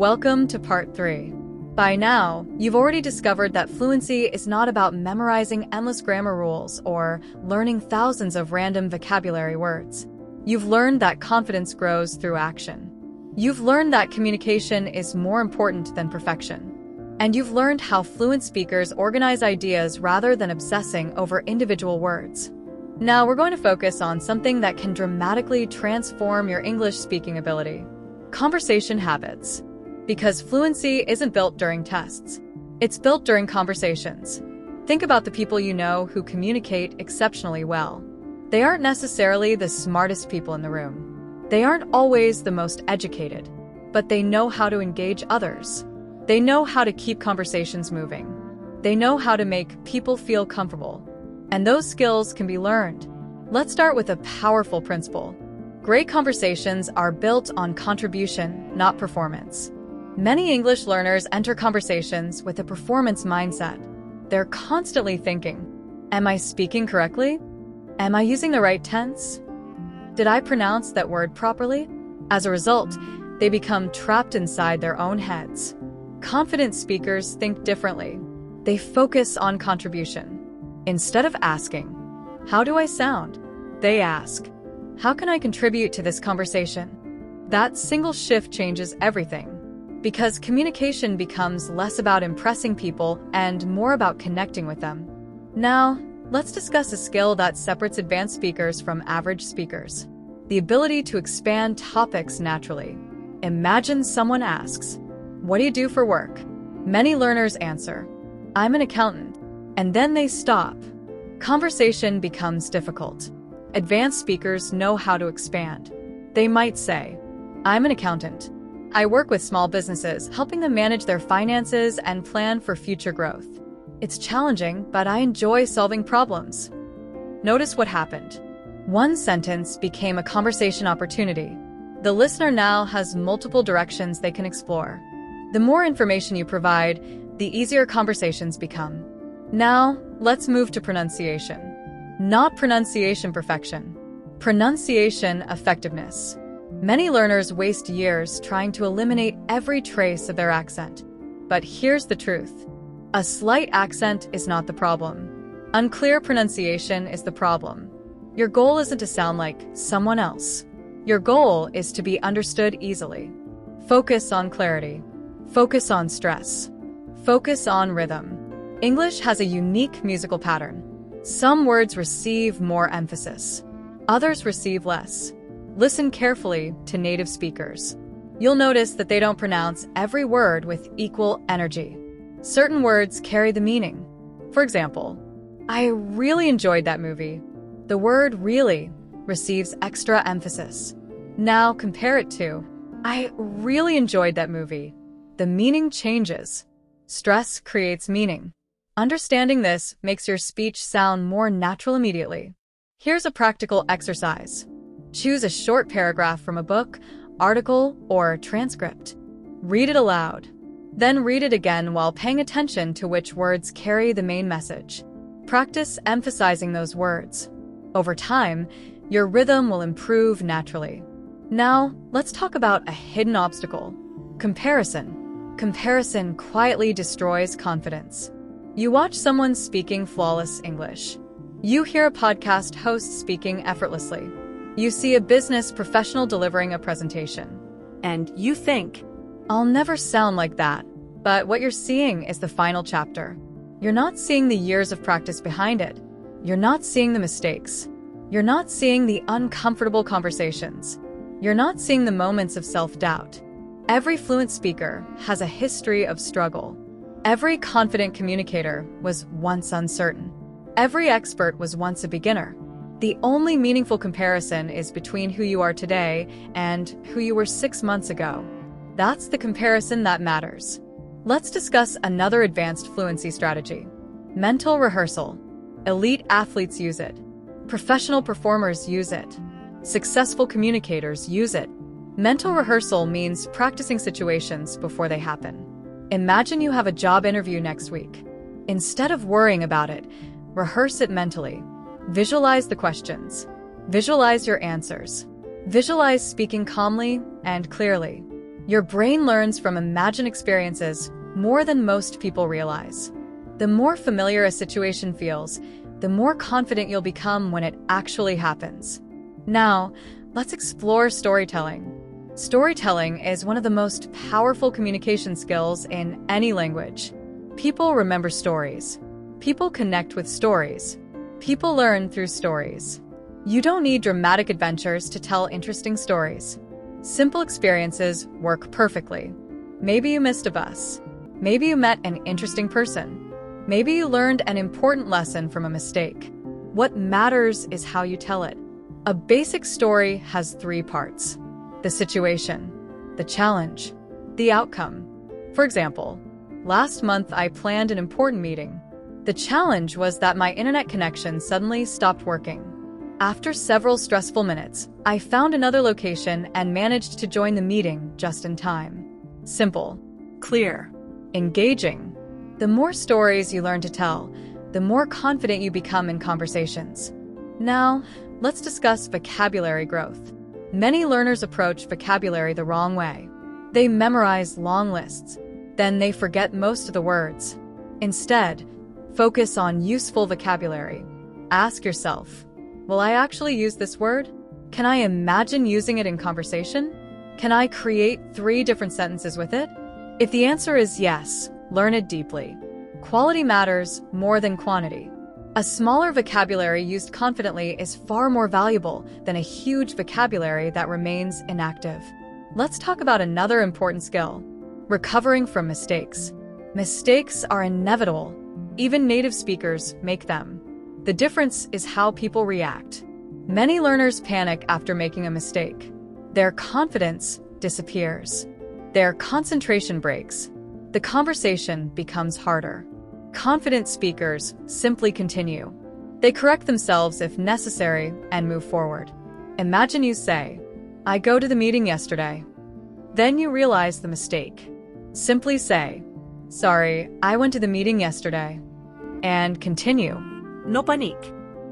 Welcome to part 3. By now, you've already discovered that fluency is not about memorizing endless grammar rules or learning thousands of random vocabulary words. You've learned that confidence grows through action. You've learned that communication is more important than perfection. And you've learned how fluent speakers organize ideas rather than obsessing over individual words. Now we're going to focus on something that can dramatically transform your English speaking ability: conversation habits. Because fluency isn't built during tests. It's built during conversations. Think about the people you know who communicate exceptionally well. They aren't necessarily the smartest people in the room. They aren't always the most educated, but they know how to engage others. They know how to keep conversations moving. They know how to make people feel comfortable. And those skills can be learned. Let's start with a powerful principle. Great conversations are built on contribution, not performance. Many English learners enter conversations with a performance mindset. They're constantly thinking, am I speaking correctly? Am I using the right tense? Did I pronounce that word properly? As a result, they become trapped inside their own heads. Confident speakers think differently. They focus on contribution. Instead of asking, how do I sound? They ask, how can I contribute to this conversation? That single shift changes everything. Because communication becomes less about impressing people and more about connecting with them. Now, let's discuss a skill that separates advanced speakers from average speakers: the ability to expand topics naturally. Imagine someone asks, what do you do for work? Many learners answer, I'm an accountant. And then they stop. Conversation becomes difficult. Advanced speakers know how to expand. They might say, I'm an accountant. I work with small businesses, helping them manage their finances and plan for future growth. It's challenging, but I enjoy solving problems. Notice what happened. One sentence became a conversation opportunity. The listener now has multiple directions they can explore. The more information you provide, the easier conversations become. Now, let's move to pronunciation. Not pronunciation perfection. Pronunciation effectiveness. Many learners waste years trying to eliminate every trace of their accent. But here's the truth. A slight accent is not the problem. Unclear pronunciation is the problem. Your goal isn't to sound like someone else. Your goal is to be understood easily. Focus on clarity. Focus on stress. Focus on rhythm. English has a unique musical pattern. Some words receive more emphasis. Others receive less. Listen carefully to native speakers. You'll notice that they don't pronounce every word with equal energy. Certain words carry the meaning. For example, I really enjoyed that movie. The word really receives extra emphasis. Now compare it to, I really enjoyed that movie. The meaning changes. Stress creates meaning. Understanding this makes your speech sound more natural immediately. Here's a practical exercise. Choose a short paragraph from a book, article, or transcript. Read it aloud. Then read it again while paying attention to which words carry the main message. Practice emphasizing those words. Over time, your rhythm will improve naturally. Now, let's talk about a hidden obstacle: comparison. Comparison quietly destroys confidence. You watch someone speaking flawless English. You hear a podcast host speaking effortlessly. You see a business professional delivering a presentation. And you think, I'll never sound like that. But what you're seeing is the final chapter. You're not seeing the years of practice behind it. You're not seeing the mistakes. You're not seeing the uncomfortable conversations. You're not seeing the moments of self-doubt. Every fluent speaker has a history of struggle. Every confident communicator was once uncertain. Every expert was once a beginner. The only meaningful comparison is between who you are today and who you were 6 months ago. That's the comparison that matters. Let's discuss another advanced fluency strategy: mental rehearsal. Elite athletes use it. Professional performers use it. Successful communicators use it. Mental rehearsal means practicing situations before they happen. Imagine you have a job interview next week. Instead of worrying about it, rehearse it mentally. Visualize the questions. Visualize your answers. Visualize speaking calmly and clearly. Your brain learns from imagined experiences more than most people realize. The more familiar a situation feels, the more confident you'll become when it actually happens. Now, let's explore storytelling. Storytelling is one of the most powerful communication skills in any language. People remember stories. People connect with stories. People learn through stories. You don't need dramatic adventures to tell interesting stories. Simple experiences work perfectly. Maybe you missed a bus. Maybe you met an interesting person. Maybe you learned an important lesson from a mistake. What matters is how you tell it. A basic story has 3 parts: the situation, the challenge, the outcome. For example, last month I planned an important meeting. The challenge was that my internet connection suddenly stopped working. After several stressful minutes, I found another location and managed to join the meeting just in time. Simple, clear, engaging. The more stories you learn to tell, the more confident you become in conversations. Now, let's discuss vocabulary growth. Many learners approach vocabulary the wrong way. They memorize long lists, then they forget most of the words. Instead, focus on useful vocabulary. Ask yourself, will I actually use this word? Can I imagine using it in conversation? Can I create 3 different sentences with it? If the answer is yes, learn it deeply. Quality matters more than quantity. A smaller vocabulary used confidently is far more valuable than a huge vocabulary that remains inactive. Let's talk about another important skill: recovering from mistakes. Mistakes are inevitable. Even native speakers make them. The difference is how people react. Many learners panic after making a mistake. Their confidence disappears. Their concentration breaks. The conversation becomes harder. Confident speakers simply continue. They correct themselves if necessary and move forward. Imagine you say, "I go to the meeting yesterday." Then you realize the mistake. Simply say, "Sorry, I went to the meeting yesterday." And continue. No panic.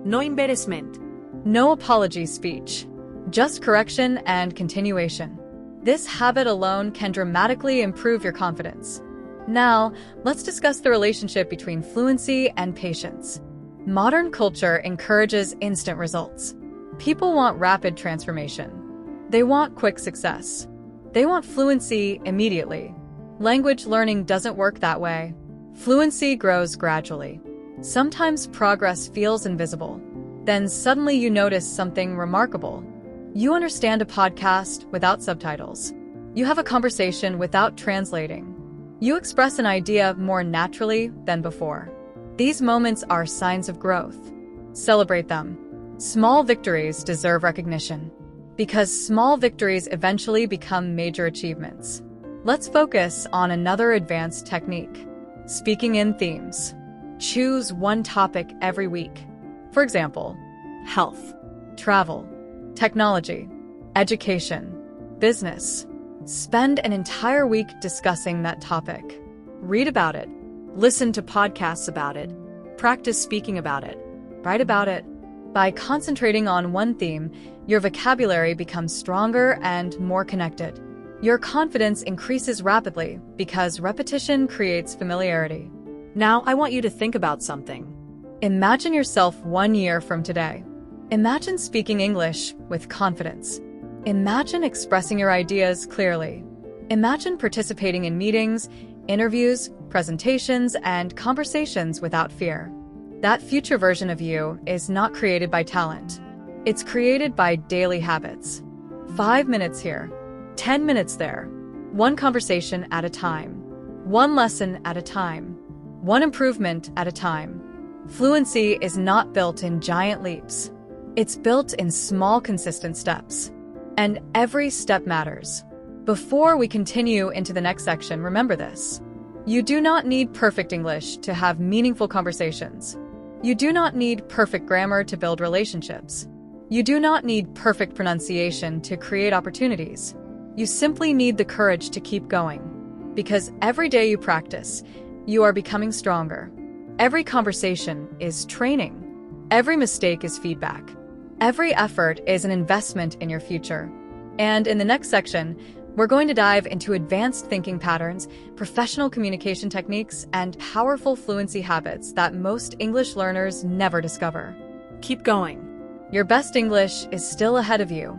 No embarrassment. No apology speech. Just correction and continuation. This habit alone can dramatically improve your confidence. Now, let's discuss the relationship between fluency and patience. Modern culture encourages instant results. People want rapid transformation. They want quick success. They want fluency immediately. Language learning doesn't work that way. Fluency grows gradually. Sometimes progress feels invisible. Then suddenly you notice something remarkable. You understand a podcast without subtitles. You have a conversation without translating. You express an idea more naturally than before. These moments are signs of growth. Celebrate them. Small victories deserve recognition, because small victories eventually become major achievements. Let's focus on another advanced technique: speaking in themes. Choose one topic every week. For example, health, travel, technology, education, business. Spend an entire week discussing that topic. Read about it. Listen to podcasts about it. Practice speaking about it. Write about it. By concentrating on one theme, your vocabulary becomes stronger and more connected. Your confidence increases rapidly because repetition creates familiarity. Now I want you to think about something. Imagine yourself 1 year from today. Imagine speaking English with confidence. Imagine expressing your ideas clearly. Imagine participating in meetings, interviews, presentations, and conversations without fear. That future version of you is not created by talent. It's created by daily habits. 5 minutes here, 10 minutes there. One conversation at a time. One lesson at a time. One improvement at a time. Fluency is not built in giant leaps. It's built in small, consistent steps. And every step matters. Before we continue into the next section, remember this. You do not need perfect English to have meaningful conversations. You do not need perfect grammar to build relationships. You do not need perfect pronunciation to create opportunities. You simply need the courage to keep going. Because every day you practice, you are becoming stronger. Every conversation is training. Every mistake is feedback. Every effort is an investment in your future. And in the next section, We're going to dive into advanced thinking patterns, professional communication techniques, and powerful fluency habits that most English learners never discover. Keep going. Your best English is still ahead of you.